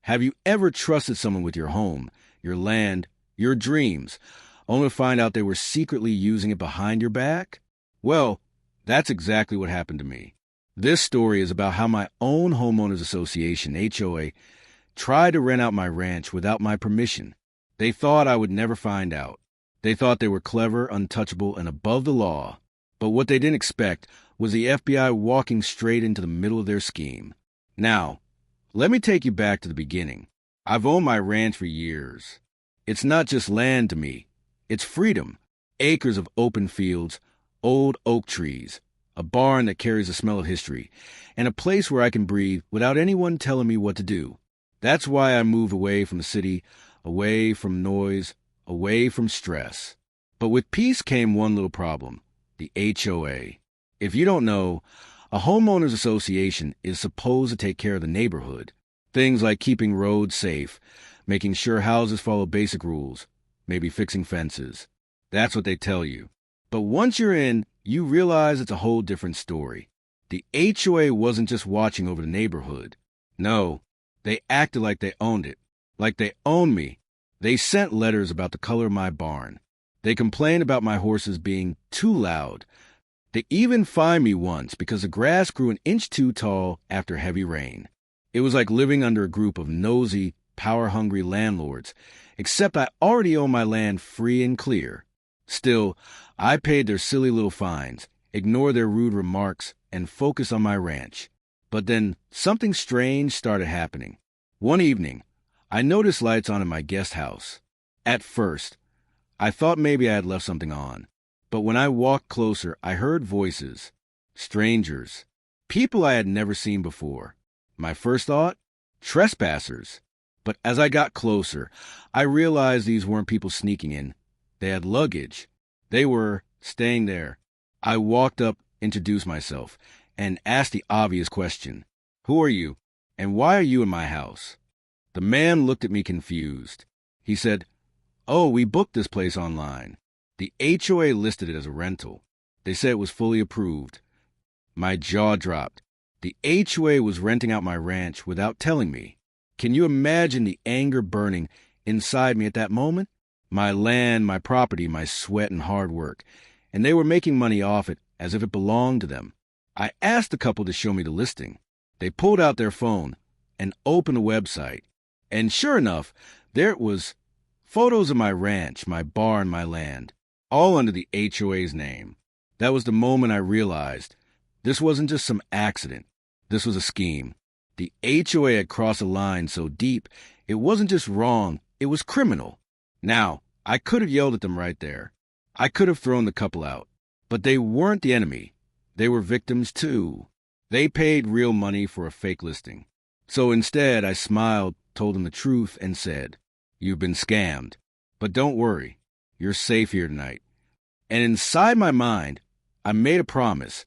Have you ever trusted someone with your home, your land, your dreams, only to find out they were secretly using it behind your back? Well, that's exactly what happened to me. This story is about how my own Homeowners Association, HOA, tried to rent out my ranch without my permission. They thought I would never find out. They thought they were clever, untouchable, and above the law. But what they didn't expect was the FBI walking straight into the middle of their scheme. Now, let me take you back to the beginning. I've owned my ranch for years. It's not just land to me. It's freedom. Acres of open fields, old oak trees, a barn that carries the smell of history, and a place where I can breathe without anyone telling me what to do. That's why I moved away from the city, away from noise, away from stress. But with peace came one little problem, the HOA. If you don't know, a homeowners association is supposed to take care of the neighborhood. Things like keeping roads safe, making sure houses follow basic rules, maybe fixing fences. That's what they tell you. But once you're in, you realize it's a whole different story. The HOA wasn't just watching over the neighborhood. No, they acted like they owned it, like they owned me. They sent letters about the color of my barn. They complained about my horses being too loud. They even fined me once because the grass grew an inch too tall after heavy rain. It was like living under a group of nosy, power-hungry landlords, except I already owned my land free and clear. Still, I paid their silly little fines, ignored their rude remarks, and focused on my ranch. But then something strange started happening. One evening, I noticed lights on in my guest house. At first, I thought maybe I had left something on. But when I walked closer, I heard voices. Strangers. People I had never seen before. My first thought? Trespassers. But as I got closer, I realized these weren't people sneaking in. They had luggage. They were staying there. I walked up, introduced myself, and asked the obvious question. Who are you? And why are you in my house? The man looked at me confused. He said, "Oh, we booked this place online." The HOA listed it as a rental. They said it was fully approved. My jaw dropped. The HOA was renting out my ranch without telling me. Can you imagine the anger burning inside me at that moment? My land, my property, my sweat and hard work. And they were making money off it as if it belonged to them. I asked the couple to show me the listing. They pulled out their phone and opened the website. And sure enough, there it was. Photos of my ranch, my barn, my land. All under the HOA's name. That was the moment I realized this wasn't just some accident. This was a scheme. The HOA had crossed a line so deep, it wasn't just wrong, it was criminal. Now, I could have yelled at them right there. I could have thrown the couple out. But they weren't the enemy. They were victims too. They paid real money for a fake listing. So instead, I smiled, told them the truth, and said, "You've been scammed. But don't worry. You're safe here tonight." And inside my mind, I made a promise.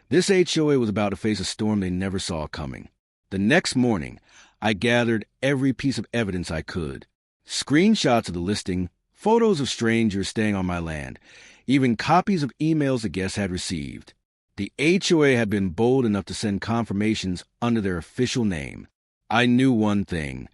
This HOA was about to face a storm they never saw coming. The next morning, I gathered every piece of evidence I could. Screenshots of the listing, photos of strangers staying on my land, even copies of emails the guests had received. The HOA had been bold enough to send confirmations under their official name. I knew one thing.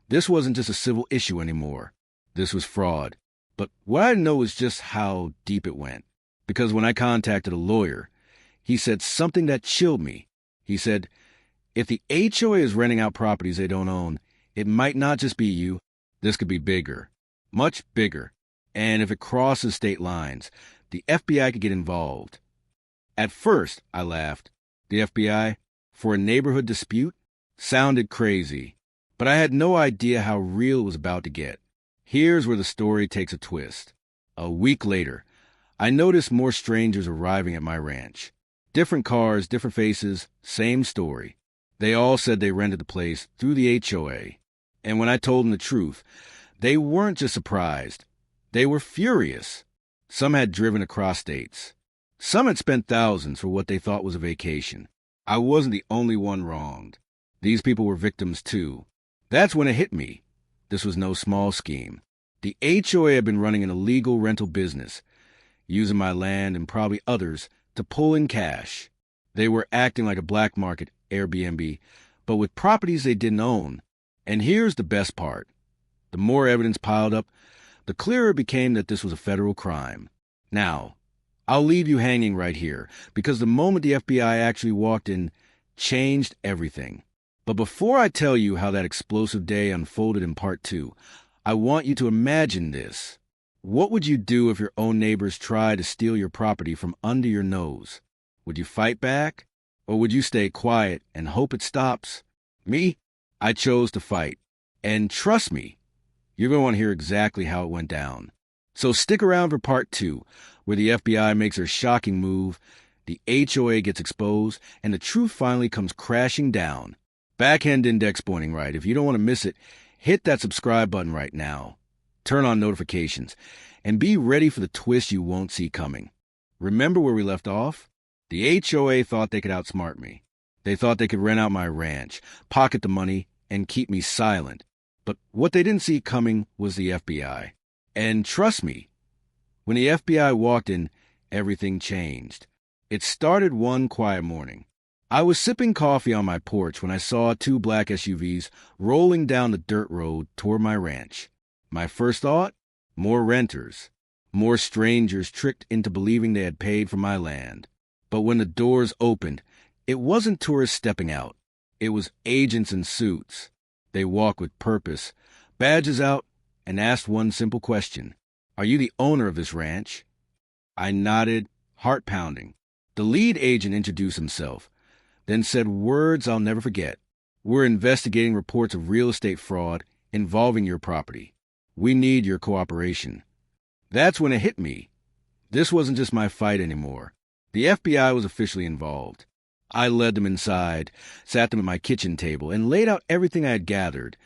This wasn't just a civil issue anymore. This was fraud. But what I didn't know was just how deep it went. Because when I contacted a lawyer, he said something that chilled me. He said, if the HOA is renting out properties they don't own, it might not just be you. This could be bigger. Much bigger. And if it crosses state lines, the FBI could get involved. At first, I laughed. The FBI? For a neighborhood dispute? Sounded crazy. But I had no idea how real it was about to get. Here's where the story takes a twist. A week later, I noticed more strangers arriving at my ranch. Different cars, different faces, same story. They all said they rented the place through the HOA. And when I told them the truth, they weren't just surprised. They were furious. Some had driven across states. Some had spent thousands for what they thought was a vacation. I wasn't the only one wronged. These people were victims too. That's when it hit me. This was no small scheme. The HOA had been running an illegal rental business, using my land and probably others to pull in cash. They were acting like a black market Airbnb, but with properties they didn't own. And here's the best part. The more evidence piled up, the clearer it became that this was a federal crime. Now, I'll leave you hanging right here, because the moment the FBI actually walked in, changed everything. But before I tell you how that explosive day unfolded in part 2, I want you to imagine this. What would you do if your own neighbors tried to steal your property from under your nose? Would you fight back? Or would you stay quiet and hope it stops? Me? I chose to fight. And trust me, you're going to want to hear exactly how it went down. So stick around for part 2, where the FBI makes their shocking move, the HOA gets exposed, and the truth finally comes crashing down. Backhand index pointing right. If you don't want to miss it, hit that subscribe button right now. Turn on notifications, and be ready for the twist you won't see coming. Remember where we left off? The HOA thought they could outsmart me. They thought they could rent out my ranch, pocket the money, and keep me silent. But what they didn't see coming was the FBI. And trust me, when the FBI walked in, everything changed. It started one quiet morning. I was sipping coffee on my porch when I saw 2 black SUVs rolling down the dirt road toward my ranch. My first thought? More renters. More strangers tricked into believing they had paid for my land. But when the doors opened, it wasn't tourists stepping out. It was agents in suits. They walked with purpose, badges out, and asked one simple question. Are you the owner of this ranch? I nodded, heart pounding. The lead agent introduced himself, then said words I'll never forget. We're investigating reports of real estate fraud involving your property. We need your cooperation. That's when it hit me. This wasn't just my fight anymore. The FBI was officially involved. I led them inside, sat them at my kitchen table, and laid out everything I had gathered.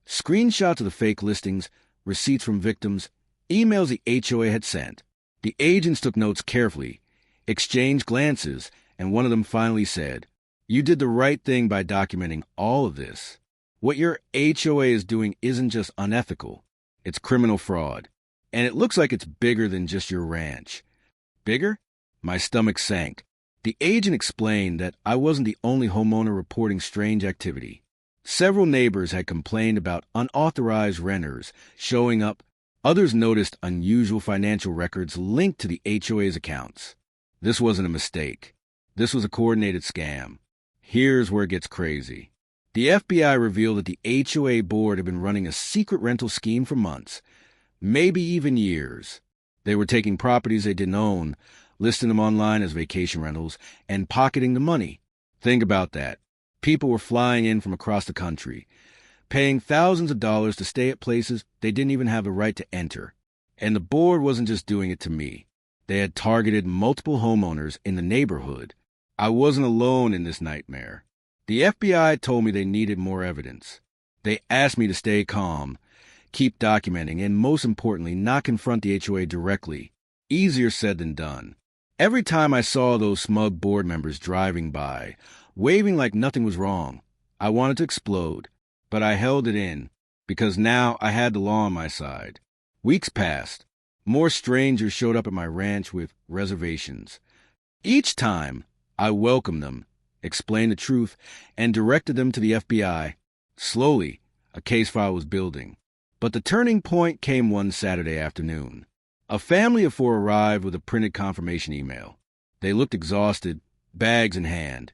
Screenshots of the fake listings, receipts from victims, emails the HOA had sent. The agents took notes carefully, exchanged glances, and one of them finally said, "You did the right thing by documenting all of this. What your HOA is doing isn't just unethical. It's criminal fraud. And it looks like it's bigger than just your ranch." Bigger? My stomach sank. The agent explained that I wasn't the only homeowner reporting strange activity. Several neighbors had complained about unauthorized renters showing up. Others noticed unusual financial records linked to the HOA's accounts. This wasn't a mistake. This was a coordinated scam. Here's where it gets crazy. The FBI revealed that the HOA board had been running a secret rental scheme for months, maybe even years. They were taking properties they didn't own, listing them online as vacation rentals, and pocketing the money. Think about that. People were flying in from across the country, paying thousands of dollars to stay at places they didn't even have the right to enter. And the board wasn't just doing it to me. They had targeted multiple homeowners in the neighborhood. I wasn't alone in this nightmare. The FBI told me they needed more evidence. They asked me to stay calm, keep documenting, and most importantly, not confront the HOA directly. Easier said than done. Every time I saw those smug board members driving by, waving like nothing was wrong, I wanted to explode, but I held it in, because now I had the law on my side. Weeks passed. More strangers showed up at my ranch with reservations. Each time, I welcomed them, explained the truth, and directed them to the FBI. Slowly, a case file was building. But the turning point came one Saturday afternoon. A family of 4 arrived with a printed confirmation email. They looked exhausted, bags in hand,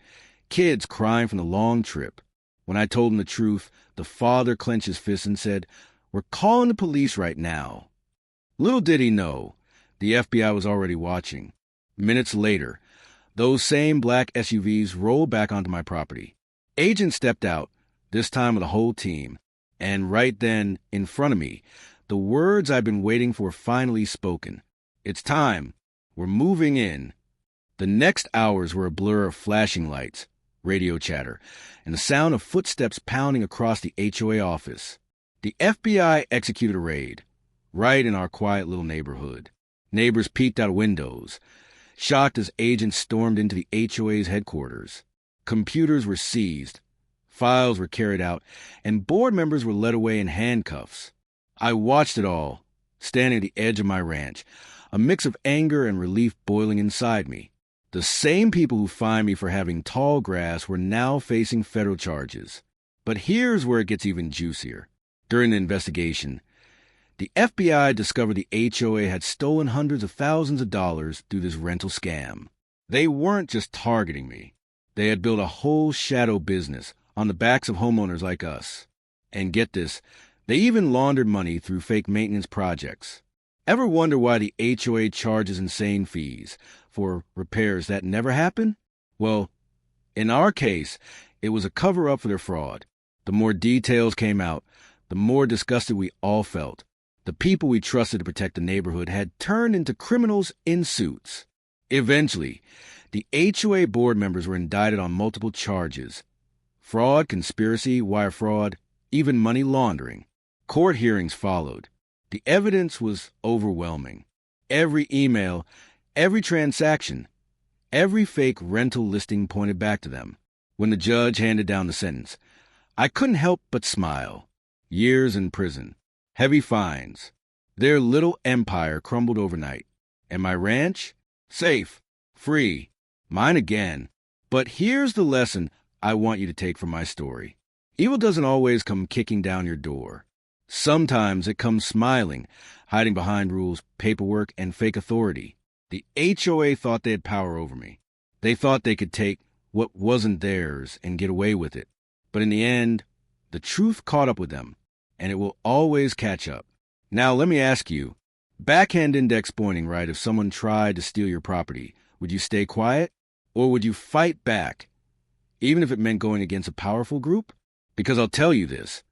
kids crying from the long trip. When I told them the truth, the father clenched his fist and said, "We're calling the police right now." Little did he know, the FBI was already watching. Minutes later, those same black SUVs rolled back onto my property. Agents stepped out, this time with a whole team. And right then, in front of me, the words I'd been waiting for finally spoken. It's time. We're moving in. The next hours were a blur of flashing lights, radio chatter, and the sound of footsteps pounding across the HOA office. The FBI executed a raid, right in our quiet little neighborhood. Neighbors peeked out windows, shocked as agents stormed into the HOA's headquarters. Computers were seized, files were carried out, and board members were led away in handcuffs. I watched it all, standing at the edge of my ranch, a mix of anger and relief boiling inside me. The same people who fined me for having tall grass were now facing federal charges. But here's where it gets even juicier. During the investigation, the FBI discovered the HOA had stolen hundreds of thousands of dollars through this rental scam. They weren't just targeting me. They had built a whole shadow business on the backs of homeowners like us. And get this, they even laundered money through fake maintenance projects. Ever wonder why the HOA charges insane fees for repairs that never happen? Well, in our case, it was a cover-up for their fraud. The more details came out, the more disgusted we all felt. The people we trusted to protect the neighborhood had turned into criminals in suits. Eventually, the HOA board members were indicted on multiple charges: fraud, conspiracy, wire fraud, even money laundering. Court hearings followed. The evidence was overwhelming. Every email, every transaction, every fake rental listing pointed back to them. When the judge handed down the sentence, I couldn't help but smile. Years in prison, heavy fines. Their little empire crumbled overnight. And my ranch? Safe, free, mine again. But here's the lesson I want you to take from my story. Evil doesn't always come kicking down your door. Sometimes it comes smiling, hiding behind rules, paperwork, and fake authority. The HOA thought they had power over me. They thought they could take what wasn't theirs and get away with it. But in the end, the truth caught up with them, and it will always catch up. Now let me ask you, backhand index pointing, right? If someone tried to steal your property, would you stay quiet? Or would you fight back, even if it meant going against a powerful group? Because I'll tell you this,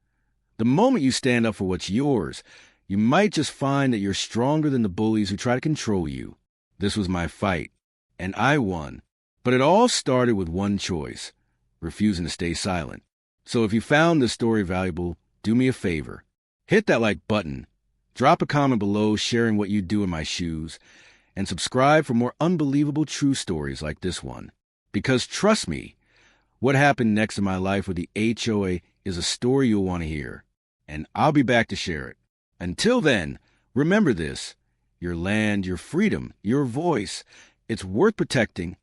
the moment you stand up for what's yours, you might just find that you're stronger than the bullies who try to control you. This was my fight, and I won. But it all started with one choice: refusing to stay silent. So if you found this story valuable, do me a favor. Hit that like button, drop a comment below sharing what you'd do in my shoes, and subscribe for more unbelievable true stories like this one. Because trust me, what happened next in my life with the HOA is a story you'll want to hear, and I'll be back to share it. Until then, remember this: your land, your freedom, your voice, it's worth protecting,